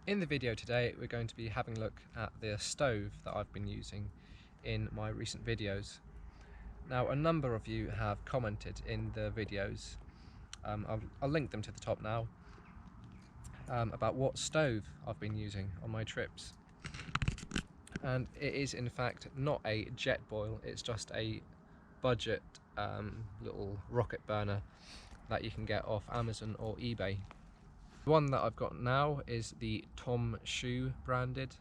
In the video today we're going to be having a look at the stove that I've been using in my recent videos. Now a number of you have commented in the videos, I'll link them to the top now, about what stove I've been using on my trips. And it is in fact not a Jetboil, it's just a budget little rocket burner that you can get off Amazon or eBay. The one that I've got now is the Tom Shoe branded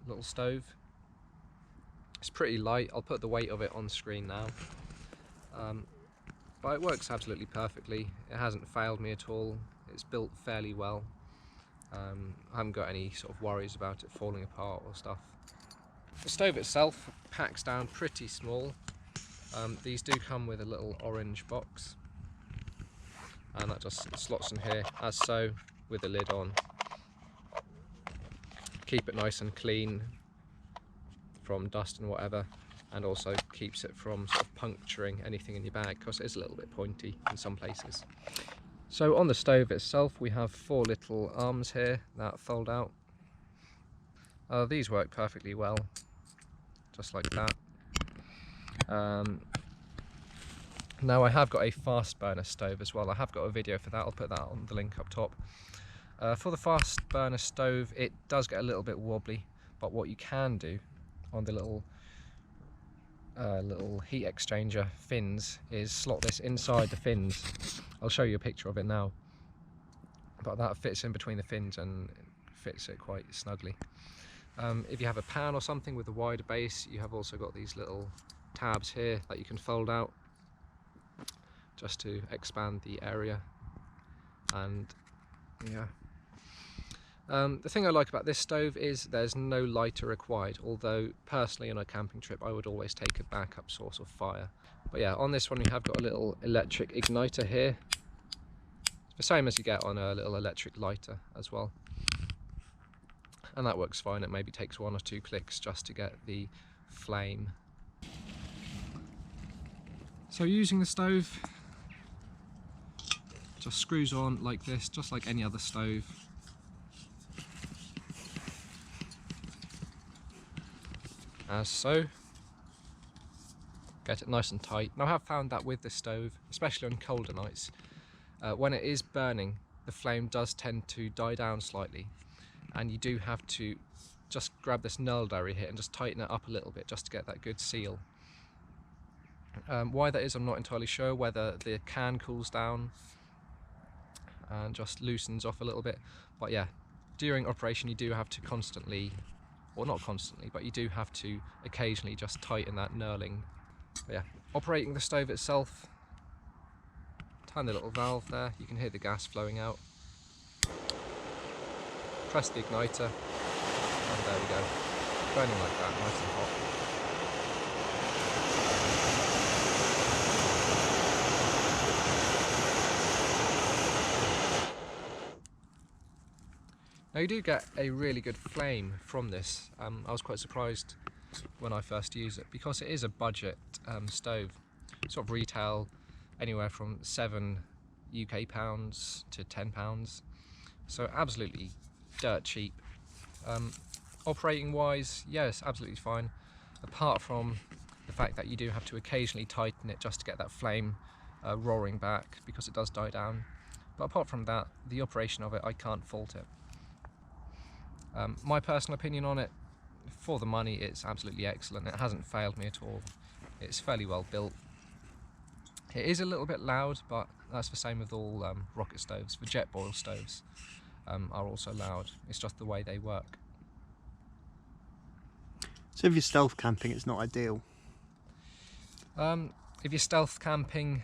little stove. It's pretty light, I'll put the weight of it on screen now. But it works absolutely perfectly, it hasn't failed me at all, it's built fairly well. I haven't got any sort of worries about it falling apart or stuff. The stove itself packs down pretty small. These do come with a little orange box, and that just slots in here as so, with the lid on. Keep it nice and clean from dust and whatever, and also keeps it from sort of puncturing anything in your bag, because it is a little bit pointy in some places. So on the stove itself we have 4 little arms here that fold out. These work perfectly well, just like that. Now I have got a fast burner stove as well. I have got a video for that, I'll put that on the link up top. For the fast burner stove it does get a little bit wobbly, but what you can do on the little heat exchanger fins is slot this inside the fins. I'll show you a picture of it now, but that fits in between the fins and fits it quite snugly. If you have a pan or something with a wider base, you have also got these little tabs here that you can fold out just to expand the area. And yeah, the thing I like about this stove is there's no lighter required, although personally on a camping trip I would always take a backup source of fire. But yeah, on this one we have got a little electric igniter here, the same as you get on a little electric lighter as well, and that works fine. It maybe takes 1 or 2 clicks just to get the flame. So using the stove just screws on like this, just like any other stove. As so. Get it nice and tight. Now I have found that with the stove, especially on colder nights, when it is burning, the flame does tend to die down slightly, and you do have to just grab this knurled area here and just tighten it up a little bit just to get that good seal. Why that is I'm not entirely sure, whether the can cools down and just loosens off a little bit, but yeah, during operation you do have to constantly, or not constantly, but you do have to occasionally just tighten that knurling. But yeah, operating the stove itself, turn the little valve there, you can hear the gas flowing out, press the igniter, and there we go, burning like that, nice and hot. Now you do get a really good flame from this. I was quite surprised when I first used it, because it is a budget stove. Sort of retail anywhere from £7 UK to £10, so absolutely dirt cheap. Operating wise, yes, absolutely fine, apart from the fact that you do have to occasionally tighten it just to get that flame roaring back, because it does die down. But apart from that, the operation of it, I can't fault it. My personal opinion on it, for the money, it's absolutely excellent. It hasn't failed me at all. It's fairly well built. It is a little bit loud, but that's the same with all rocket stoves. The Jetboil stoves are also loud. It's just the way they work. So if you're stealth camping, it's not ideal? If you're stealth camping,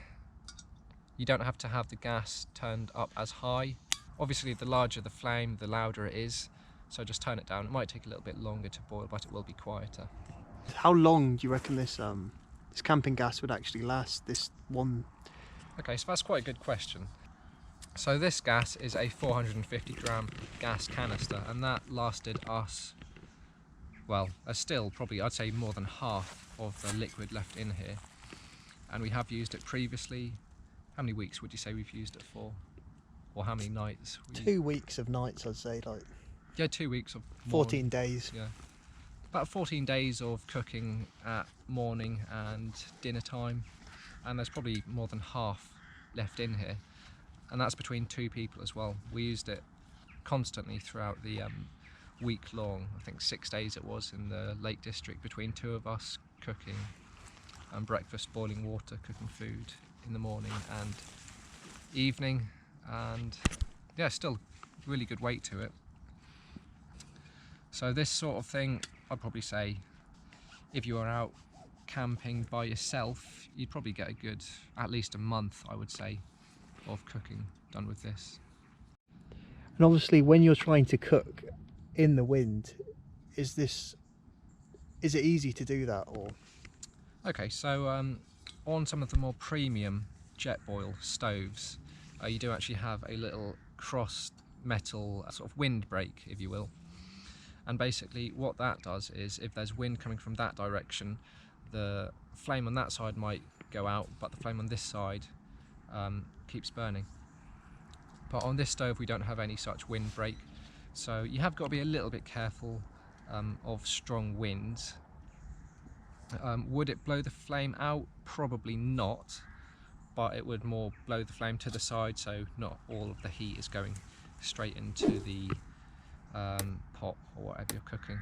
you don't have to have the gas turned up as high. Obviously the larger the flame, the louder it is. So just turn it down. It might take a little bit longer to boil, but it will be quieter. How long do you reckon this camping gas would actually last, this one? Okay, so that's quite a good question. So this gas is a 450 gram gas canister, and that lasted us, well, still probably I'd say more than half of the liquid left in here. And we have used it previously. How many weeks would you say we've used it for? Or how many nights? 2 weeks of nights, I'd say. Like, Yeah, 2 weeks of 14 days. Yeah, about 14 days of cooking at morning and dinner time, and there's probably more than half left in here, and that's between 2 people as well. We used it constantly throughout the week long. I think 6 days it was in the Lake District between 2 of us cooking, and breakfast, boiling water, cooking food in the morning and evening, and yeah, still really good weight to it. So this sort of thing, I'd probably say if you are out camping by yourself, you'd probably get a good, at least a month, I would say, of cooking done with this. And obviously when you're trying to cook in the wind, is it easy to do that, or? Okay, so on some of the more premium Jetboil stoves, you do actually have a little crossed metal sort of windbreak, if you will. And basically what that does is, if there's wind coming from that direction, the flame on that side might go out, but the flame on this side keeps burning. But on this stove we don't have any such windbreak, so you have got to be a little bit careful of strong winds. Would it blow the flame out? Probably not, but it would more blow the flame to the side, so not all of the heat is going straight into the pot or whatever you're cooking.